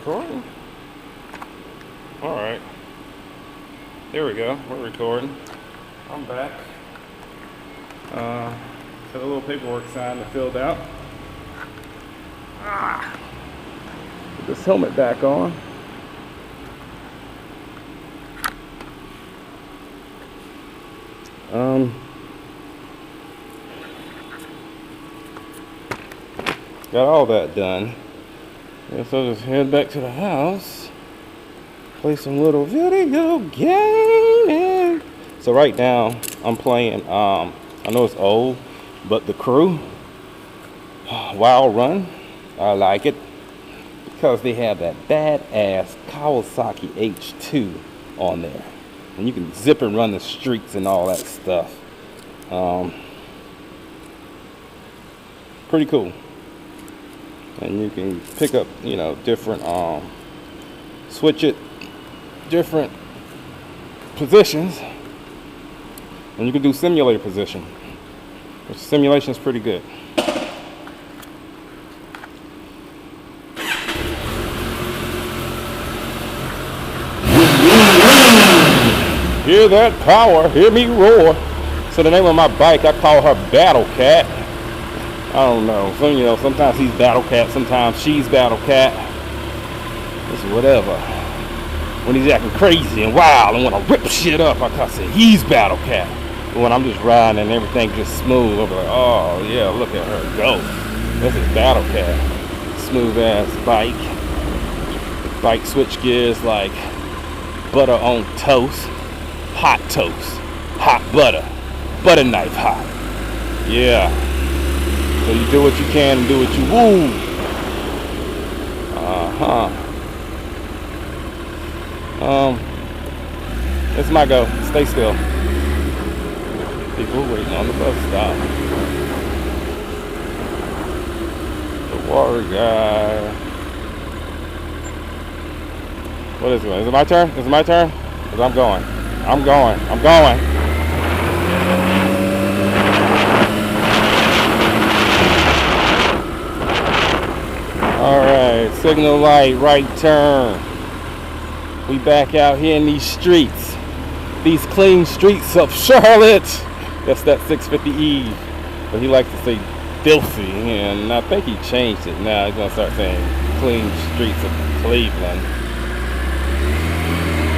recording? Alright. There we go. We're recording. I'm back. Got a little paperwork signed and filled out. Put this helmet back on. Got all that done. And so just head back to the house, play some little video gaming. So right now I'm playing, I know it's old, but The Crew, Wild Run. I like it because they have that badass Kawasaki H2 on there. And you can zip and run the streets and all that stuff. Pretty cool. And you can pick up, you know, different, switch it, different positions. And you can do simulator position, which simulation is pretty good. Hear that power, hear me roar. So the name of my bike, I call her Battle Cat. I don't know. So, you know, sometimes he's Battle Cat, sometimes she's Battle Cat. It's whatever. When he's acting crazy and wild and want to rip shit up, I can say he's Battle Cat. But when I'm just riding and everything just smooth, I'll be like, oh yeah, look at her go. This is Battle Cat. Smooth ass bike. The bike switch gears like butter on toast. Hot toast. Hot butter. Butter knife hot. Yeah. So you do what you can and do what you woo. It's my go. Stay still. People waiting on the bus stop. The water guy. What is it? Is it my turn? Is it my turn? Because I'm going. I'm going. I'm going. Alright, signal light, right turn. We back out here in these streets. These clean streets of Charlotte. That's that 650E. But he likes to say filthy, and I think he changed it. Now he's gonna start saying clean streets of Cleveland.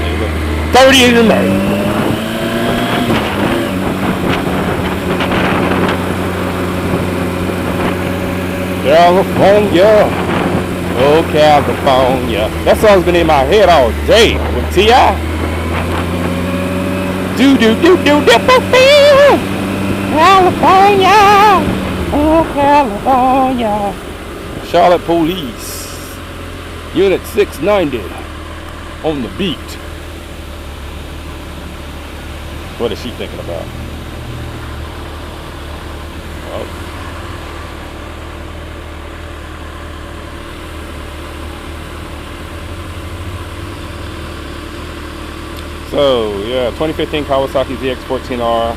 Hey, look, 30 in the night. California. Oh, California. That song's been in my head all day with T.I. California. Oh, California. Charlotte Police. Unit 690. On the beat. What is she thinking about? Oh. So yeah, 2015 Kawasaki zx14r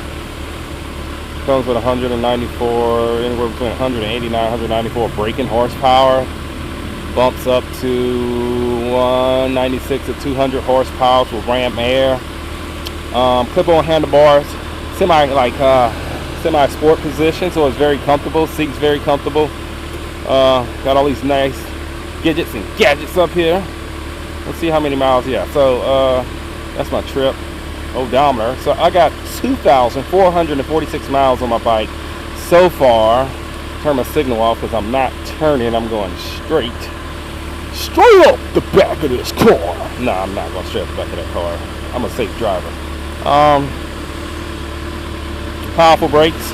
comes with 194, anywhere between 189 194 braking horsepower. Bumps up to 196 to 200 horsepower with ram air. Clip-on handlebars, semi sport position, so it's very comfortable. Seats very comfortable. Got all these nice gadgets and gadgets up here. Let's see how many miles. Yeah, so that's my trip odometer. So I got 2,446 miles on my bike so far. Turn my signal off because I'm not turning. I'm going straight up the back of this car. No, I'm not going straight up the back of that car. I'm a safe driver. Powerful brakes.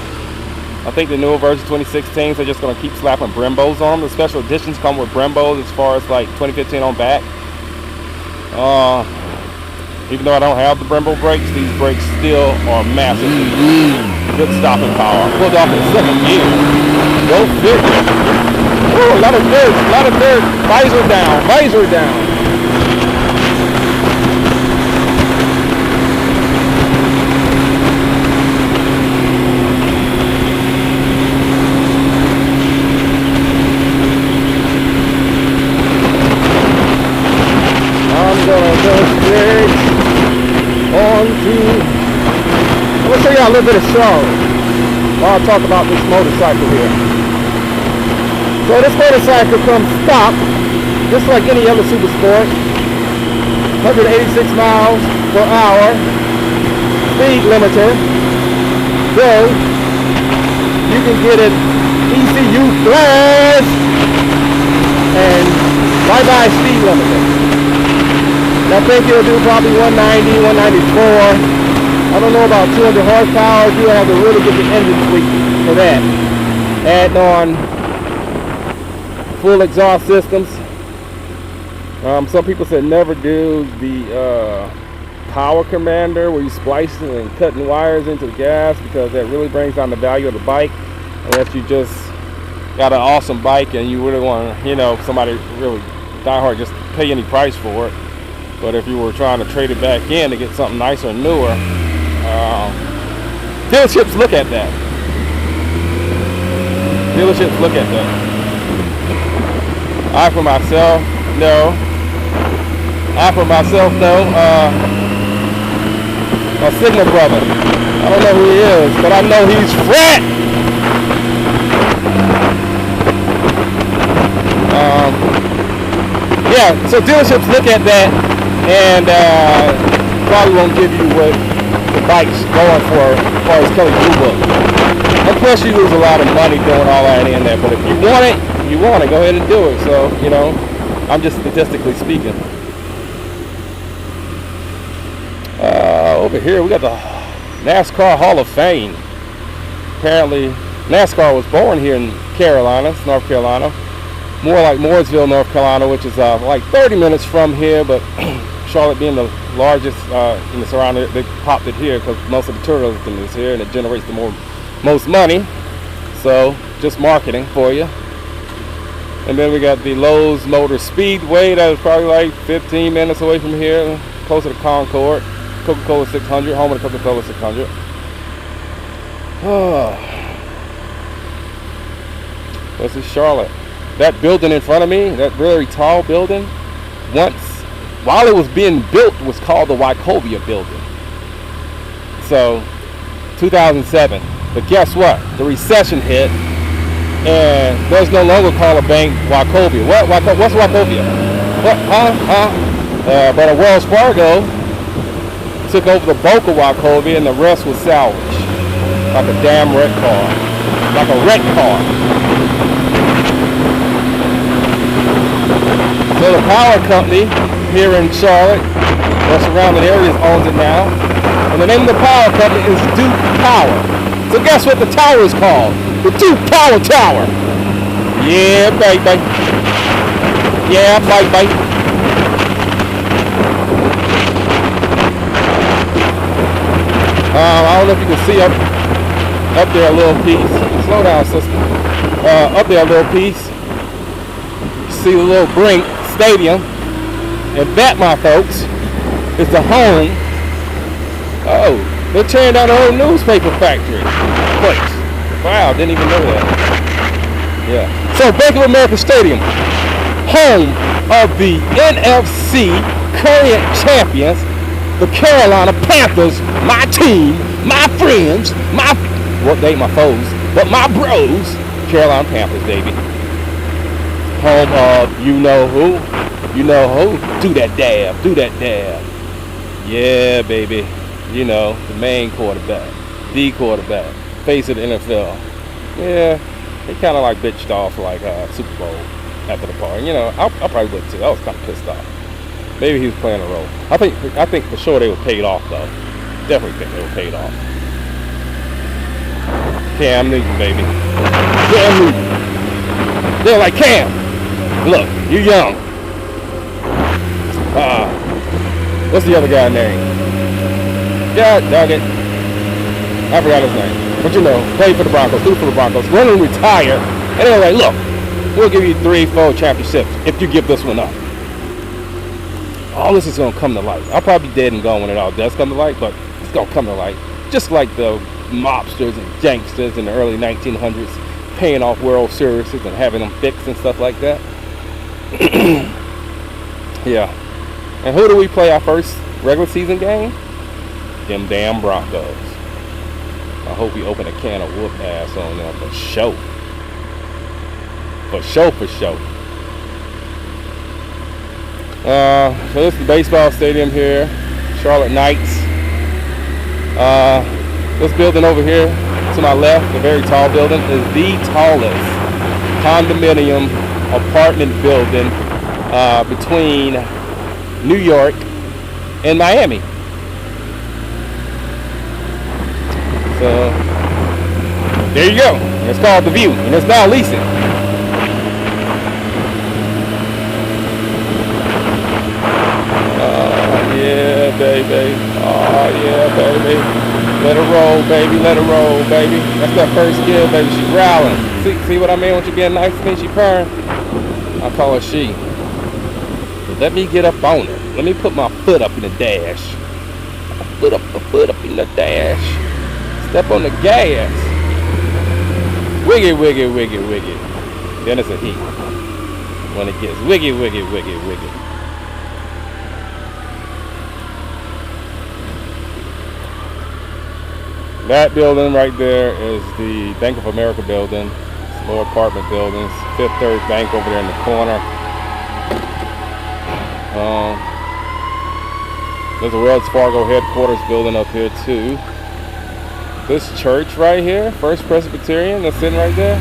I think the newer version 2016, they're just going to keep slapping Brembos on them. The special editions come with Brembos as far as like 2015 on back. Even though I don't have the Brembo brakes, these brakes still are massive. Good stopping power. Pulled off in second gear. Go figure. Ooh, a lot of dirt, a lot of dirt. Visor down, visor down. out a little bit of Charlotte while I talk about this motorcycle here. So this motorcycle comes stock, just like any other super sport. 186 miles per hour, speed limiter. So you can get it ECU flash and bye-bye speed limiter. And I think it'll do probably 190, 194. I don't know about 200 horsepower. You have to really get the engine tweaked for that. Adding on full exhaust systems. Some people said never do the power commander where you splicing and cutting wires into the gas, because that really brings down the value of the bike, unless you just got an awesome bike and you really want to, you know, somebody really diehard, just pay any price for it. But if you were trying to trade it back in to get something nicer and newer, dealerships look at that. Dealerships look at that. I for myself, no. My Signal brother. I don't know who he is, but I know he's fat. Yeah, so dealerships look at that and probably won't give you what the bike's going for as far as Kelly Blue Book. And plus you lose a lot of money doing all that in there, but if you want it, you want it, go ahead and do it. So, you know, I'm just statistically speaking. Over here we got the NASCAR Hall of Fame. Apparently NASCAR was born here in Carolina, North Carolina, more like Mooresville, North Carolina, which is like 30 minutes from here, but Charlotte being the largest in the surrounding, they popped it here because most of the tourism is here and it generates the most money. So just marketing for you. And then we got the Lowe's Motor Speedway that is probably like 15 minutes away from here, close to the Concord. Coca-Cola 600, home of the Coca-Cola 600. This is Charlotte. That building in front of me, that very tall building, once, while it was being built, was called the Wachovia building. So, 2007. But guess what? The recession hit, and there's no longer called a bank Wachovia. What's Wachovia? What? But a Wells Fargo took over the bulk of Wachovia, and the rest was salvage, like a damn wrecked car, like a wrecked car. So the power company here in Charlotte, or surrounding areas, owns it now, and the name of the power company is Duke Power. So guess what the tower is called? The Duke Power Tower. Yeah, baby. Yeah, baby. I don't know if you can see up there a little piece. Slow down, sister. Up there a little piece. You see the little Brink Stadium. And that, my folks, is the home. Oh, they're tearing down the old newspaper factory place. Wow, didn't even know that. Yeah. So Bank of America Stadium, home of the NFC current champions, the Carolina Panthers, my team, my friends, my foes, but my bros, Carolina Panthers, baby. Home of you know who, do that dab. Yeah, baby. You know, the main quarterback, the quarterback, face of the NFL. Yeah, he kind of like bitched off like Super Bowl after the party. You know, I probably would too. I was kind of pissed off. Maybe he was playing a role. I think for sure they were paid off though. Definitely think they were paid off. Cam Newton, baby. Cam Newton. They're like, Cam, look, you're young. What's the other guy's name? God dog it. I forgot his name. But you know, played for the Broncos, threw for the Broncos, running retire. And they're like, look, we'll give you 3-4 championships if you give this one up. All this is going to come to light. I'll probably be dead and gone when it all does come to light, but it's going to come to light. Just like the mobsters and gangsters in the early 1900s paying off World Series and having them fixed and stuff like that. Yeah. And who do we play our first regular season game? Them damn Broncos. I hope he opened a can of whoop ass on them for show. For show, for show. So this is the baseball stadium here, Charlotte Knights. This building over here to my left, the very tall building, is the tallest condominium apartment building between New York and Miami. So there you go. It's called The View, and it's now leasing. Yeah, baby. Oh, yeah, baby. Let her roll, baby. Let her roll, baby. That's that first skill, baby. She growling. See what I mean? When she being nice to me, she purring. I call her she. But let me get up on her. Let me put my foot up in the dash. Put up the foot up in the dash. Step on the gas. Wiggy, wiggy, wiggy, wiggy. Then it's a heat. When it gets wiggy, wiggy, wiggy, wiggy. That building right there is the Bank of America building. It's more apartment buildings. Fifth Third Bank over there in the corner. There's a Wells Fargo headquarters building up here too. This church right here, First Presbyterian, that's sitting right there,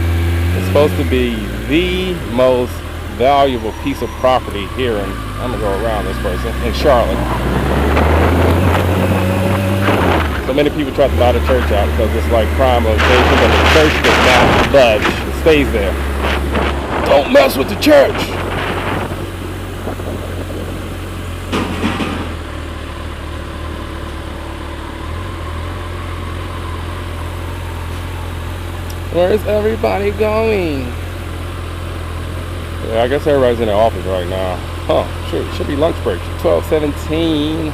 is supposed to be the most valuable piece of property here in, I'm gonna go around this person, in Charlotte. So many people try to buy the church out because it's like prime location, but the church does not budge. It stays there. Don't mess with the church. Where's everybody going? Yeah, I guess everybody's in the office right now. Huh, sure, it should be lunch break. 12:17.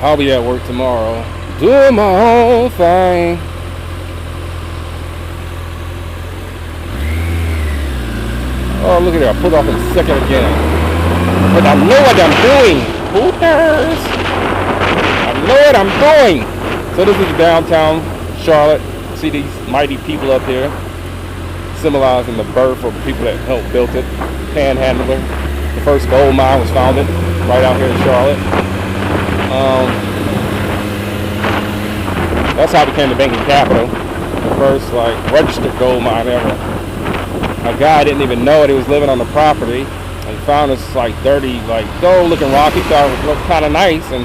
I'll be at work tomorrow. Doing my own thing. Oh, look at that. I pulled off in second again. But I know what I'm doing. Hooters. I know what I'm doing. So this is downtown Charlotte. See these mighty people up here, symbolizing the birth of the people that helped build it. Panhandler. The first gold mine was founded right out here in Charlotte. That's how it became the banking capital. The first like registered gold mine ever. A guy didn't even know it. He was living on the property and found this like dirty, like gold looking rock. He thought it looked kind of nice, and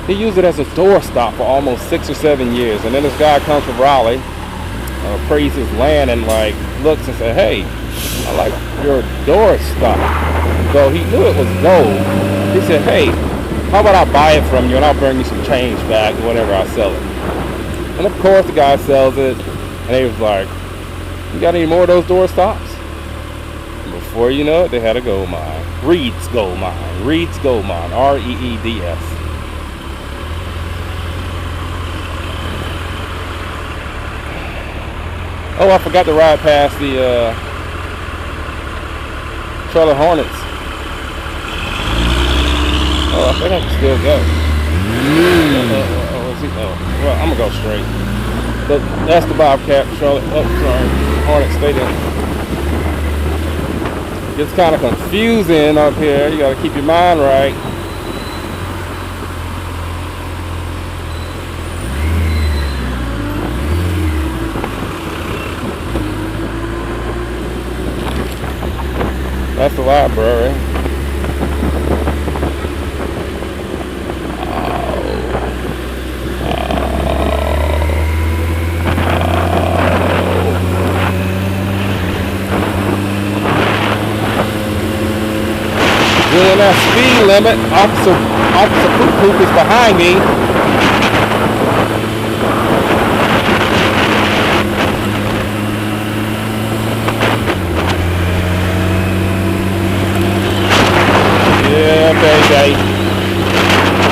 he used it as a doorstop for almost 6 or 7 years. And then this guy comes from Raleigh, appraised his land, and like looks and said, "Hey, I like your doorstop." So he knew it was gold. He said, "Hey, how about I buy it from you and I'll bring you some change back whenever I sell it." And of course the guy sells it, and he was like, "You got any more of those door stops?" And before you know it, they had a gold mine. Reed's Gold Mine. Reed's Gold Mine. R-E-E-D-S. Oh, I forgot to ride past the Charlotte Hornets. Oh, I think I can still go. Well, I'm gonna go straight. But that's the Bobcat, Charlotte. Oh, sorry, Hornet Stadium. It's kind of confusing up here. You gotta keep your mind right. That's the library. Doing that speed limit. Officer Poop Poop is behind me.